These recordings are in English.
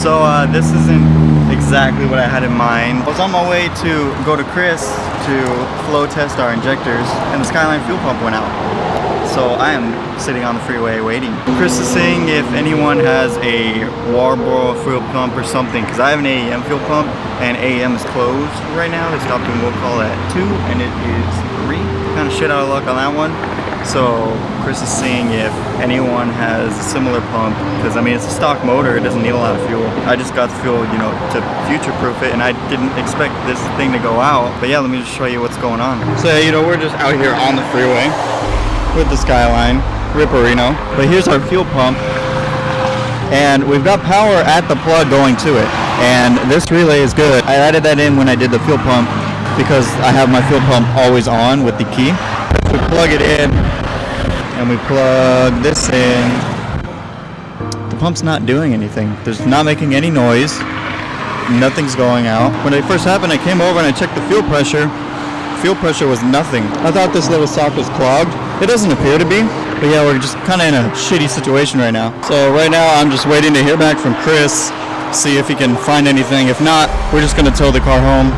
So this isn't exactly what I had in mind. I was on my way to go to Chris to flow test our injectors, and the Skyline fuel pump went out. So I am sitting on the freeway waiting. Chris is saying if anyone has a Warborough fuel pump or something, because I have an AEM fuel pump and AEM is closed right now. They stopped doing will call at 2 and it is 3. Kind of shit out of luck on that one. So Chris is seeing if anyone has a similar pump, because I mean it's a stock motor, it doesn't need a lot of fuel. I just got the fuel, you know, to future-proof it, and I didn't expect this thing to go out. But yeah, let me just show you what's going on. So you know, we're just out here on the freeway with the Skyline, Ripperino. But here's our fuel pump, and we've got power at the plug going to it, and this relay is good. I added that in when I did the fuel pump because I have my fuel pump always on with the key. We plug it in and we plug this in. The pump's not doing anything. There's not making any noise. Nothing's going out. When it first happened, I came over and I checked the fuel pressure. Fuel pressure was nothing. I thought this little sock was clogged. It doesn't appear to be. But yeah, we're just kind of in a shitty situation right now. So right now I'm just waiting to hear back from Chris, see if he can find anything. If not, we're just gonna tow the car home,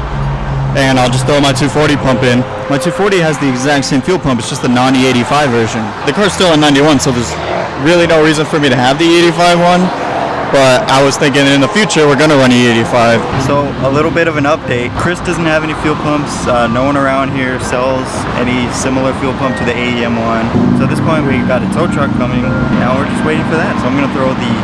and I'll just throw my 240 pump in. My 240 has the exact same fuel pump, it's just the non-E85 version. The car's still a 91, so there's really no reason for me to have the E85 one, but I was thinking in the future we're gonna run E85. So a little bit of an update. Chris doesn't have any fuel pumps. No one around here sells any similar fuel pump to the AEM one. So at this point we got a tow truck coming. Now we're just waiting for that. So I'm gonna throw the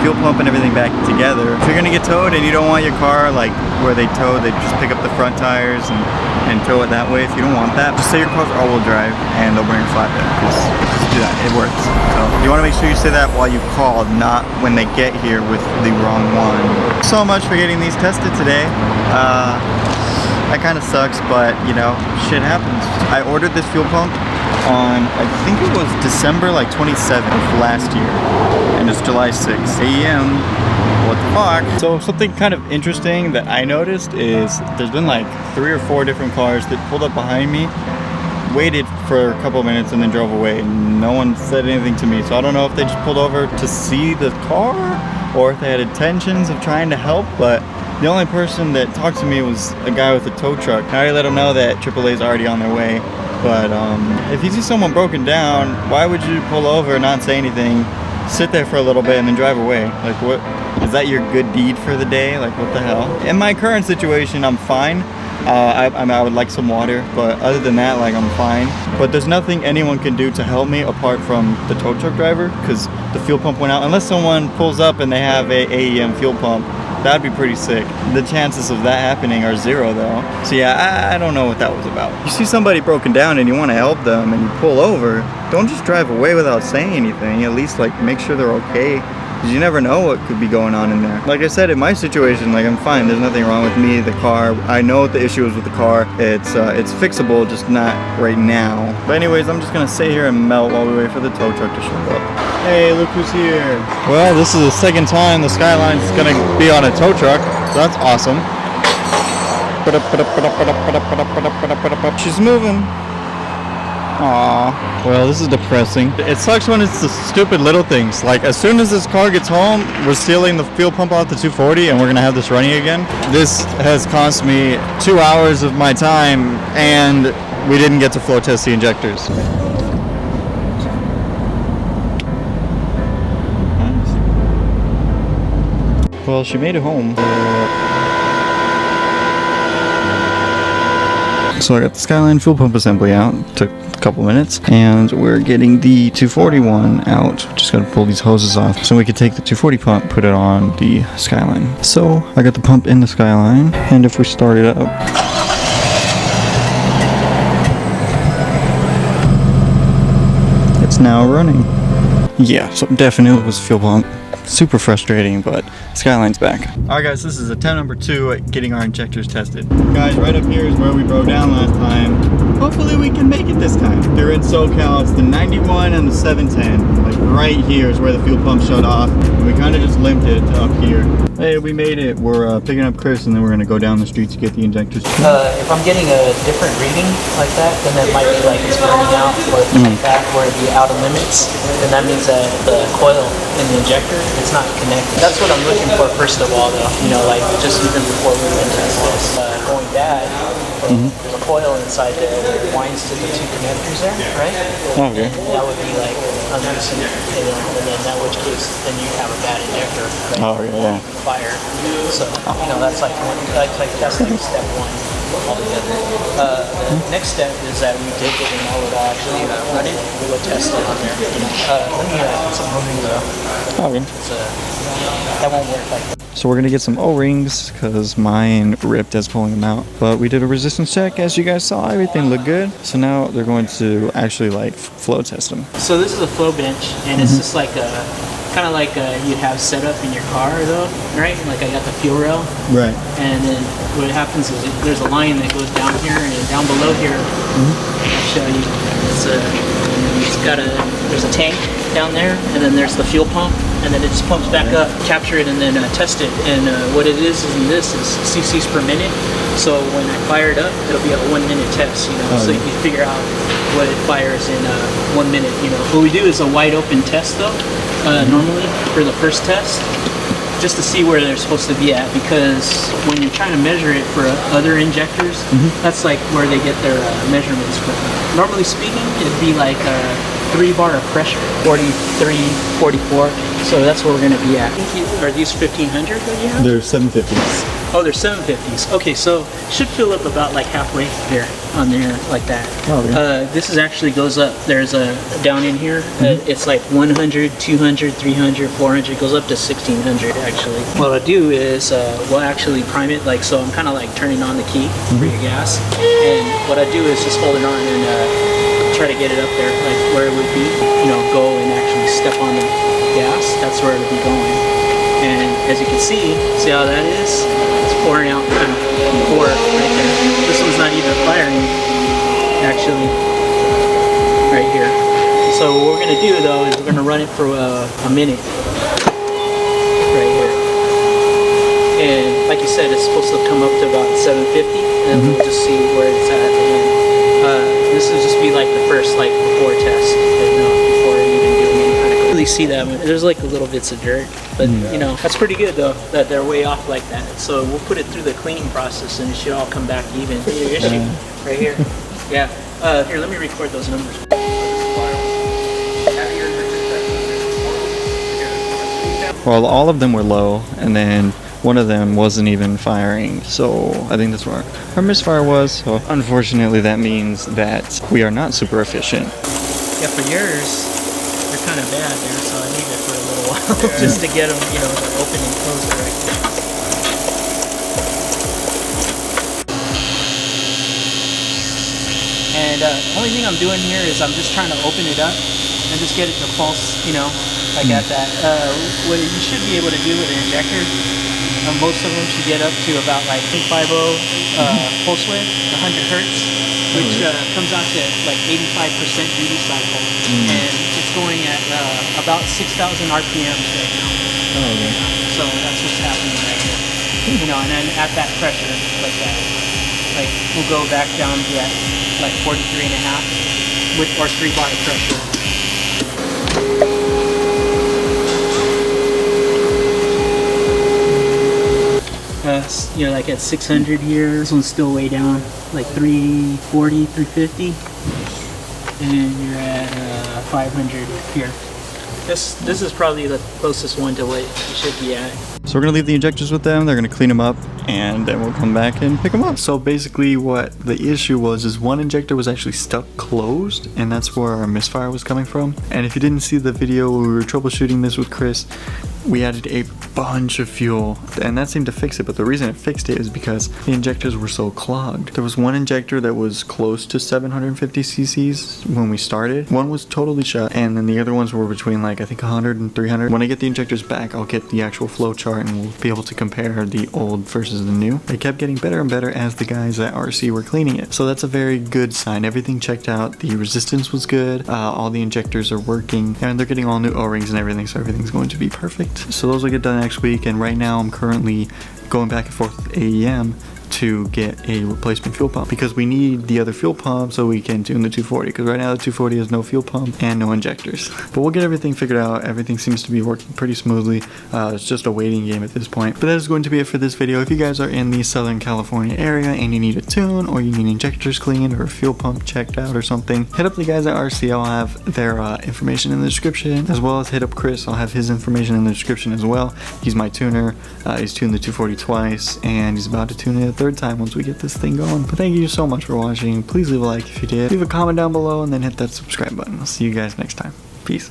fuel pump and everything back together. If you're gonna get towed and you don't want your car like where they tow, they just pick up the front tires and tow it that way. If you don't want that, just say your car's all-wheel drive and they'll bring a flatbed. Just do that, it works. So you wanna make sure you say that while you call, not when they get here with the wrong one. So much for getting these tested today. That kind of sucks, but you know, shit happens. I ordered this fuel pump on, I think it was December like 27th last year, and it's July 6th. AEM, what the fuck? So something kind of interesting that I noticed is there's been like 3 or 4 different cars that pulled up behind me, waited for a couple of minutes and then drove away. No one said anything to me, so I don't know if they just pulled over to see the car or if they had intentions of trying to help, but the only person that talked to me was a guy with a tow truck. I already let him know that AAA is already on their way. But if you see someone broken down, why would you pull over and not say anything, sit there for a little bit and then drive away? Like, what, is that your good deed for the day? Like, what the hell? In my current situation, I'm fine. I would like some water, but other than that, like, I'm fine. But there's nothing anyone can do to help me apart from the tow truck driver, because the fuel pump went out. Unless someone pulls up and they have a AEM fuel pump, that'd be pretty sick. The chances of that happening are 0 though. So yeah, I don't know what that was about. You see somebody broken down and you want to help them and you pull over, don't just drive away without saying anything. At least like make sure they're okay, because you never know what could be going on in there. Like I said, in my situation, like I'm fine. There's nothing wrong with me, the car. I know what the issue is with the car. It's fixable, just not right now. But anyways, I'm just gonna sit here and melt while we wait for the tow truck to show up. Hey, look who's here. Well, this is the second time the Skyline's gonna be on a tow truck, so that's awesome. She's moving. Aww. Well, this is depressing. It sucks when it's the stupid little things. Like, as soon as this car gets home, we're stealing the fuel pump out the 240 and we're gonna have this running again. This has cost me 2 hours of my time, and we didn't get to flow test the injectors. Well, she made it home. So I got the Skyline fuel pump assembly out. Took a couple minutes, and we're getting the 241 out. Just gotta pull these hoses off so we could take the 240 pump, put it on the Skyline. So I got the pump in the Skyline, and if we start it up, it's now running. Yeah, so definitely was fuel pump. Super frustrating, but Skyline's back. Alright guys, this is attempt number 2 at getting our injectors tested. Guys, right up here is where we broke down last time. Hopefully we can make it this time. They're in SoCal, it's the 91 and the 710. Like right here is where the fuel pump shut off. And we kind of just limped it to up here. Hey, we made it. We're picking up Chris and then we're gonna go down the street to get the injectors. If I'm getting a different reading like that, then that might be like it's burning out, or like that, where it'd be out of limits, then that means that the coil in the injector, it's not connected. That's what I'm looking for first of all, though. You know, like just even before we went test this, going bad. There's a coil inside there that winds to the two connectors there, right? Okay. That would be like unloosened, you know, and then in which case then you have a bad injector. Right? Oh yeah. Fire. So you know that's like that's like step one altogether. The next step is that we did get an all actually run it. We will test it on there. Let me get some O-rings though. Okay. That won't work like that. So we're gonna get some O-rings because mine ripped as pulling them out. But we did a resistance check, as you guys saw, everything looked good. So now they're going to actually like flow test them. So this is a flow bench, and it's just like a kind of like you'd have set up in your car though, right? Like I got the fuel rail, Right. and then what happens is there's a line that goes down here, and then down below here, I'll show you. There's a tank down there, and then there's the fuel pump, and then it just pumps back up, capture it, and then test it. And what it is in this is cc's per minute. So when I fire it up, it'll be a 1 minute test, you know. So you can figure out what it fires in 1 minute, you know. What we do is a wide open test though, normally for the first test, just to see where they're supposed to be at, because when you're trying to measure it for other injectors, that's like where they get their measurements from. Normally speaking, it'd be like 3 bar of pressure, 43, 44. So that's where we're going to be at. Are these 1500 that you have? They're 750s. Oh, they're 750s. Okay, so should fill up about like halfway here on there, like that. Oh, okay. This is actually goes up. There's a down in here. It's like 100, 200, 300, 400. Goes up to 1600 actually. What I'll do is we'll actually prime it. Like so, I'm kind of like turning on the key for your gas, and what I do is just hold it on and try to get it up there, like where it would be. You know, go and actually step on the gas. That's where it'll be going. And as you can see how that is? It's pouring out kind of pour right there. This one's not even firing, actually, right here. So what we're gonna do though is we're gonna run it for a minute, right here. And like you said, it's supposed to come up to about 750, and we'll just see where it's at. And this will just be like the first like before test, you know, before even doing any kind of. Really see that there's like a little bits of dirt, but you know that's pretty good though that they're way off like that. So we'll put it through the cleaning process, and it should all come back even. Your issue right here. Yeah. Here, let me record those numbers. Well, all of them were low, and then one of them wasn't even firing. So I think that's where our misfire was. So unfortunately, that means that we are not super efficient. Yeah, for yours, they're kind of bad there, so I leave it for a little while just to get them, you know, to open and close correctly. And the only thing I'm doing here is I'm just trying to open it up and just get it to pulse, you know, like at that. What you should be able to do with an injector, most of them should get up to about like 350 pulse width, 100 hertz, which comes out to like 85% duty cycle, and it's going at about 6,000 RPMs right now. Oh, okay. So that's what's happening right here. You know, and then at that pressure, like that, like we'll go back down to that like 43.5 with or 3 bar pressure. You know, like at 600 here, this one's still way down, like 340, 350, and you're at 500 here. This is probably the closest one to what you should be at. So we're gonna leave the injectors with them, they're gonna clean them up, and then we'll come back and pick them up. So basically what the issue was is one injector was actually stuck closed, and that's where our misfire was coming from. And if you didn't see the video where we were troubleshooting this with Chris, we added a bunch of fuel, and that seemed to fix it, but the reason it fixed it is because the injectors were so clogged. There was one injector that was close to 750 cc's when we started. One was totally shut, and then the other ones were between like I think 100 and 300. When I get the injectors back, I'll get the actual flow chart and we'll be able to compare the old versus the new. It kept getting better and better as the guys at RC were cleaning it. So that's a very good sign. Everything checked out. The resistance was good. All the injectors are working, and they're getting all new O-rings and everything, so everything's going to be perfect. So those will get done next week, and right now I'm currently going back and forth with AEM to get a replacement fuel pump, because we need the other fuel pump so we can tune the 240, because right now the 240 has no fuel pump and no injectors. But we'll get everything figured out. Everything seems to be working pretty smoothly. It's just a waiting game at this point. But that is going to be it for this video. If you guys are in the Southern California area and you need a tune, or you need injectors cleaned, or a fuel pump checked out or something, hit up the guys at RC. I'll have their information in the description, as well as hit up Chris. I'll have his information in the description as well. He's my tuner. He's tuned the 240 twice, and he's about to tune it a third time once we get this thing going. But thank you so much for watching. Please leave a like if you did. Leave a comment down below, and then hit that subscribe button. I'll see you guys next time. Peace.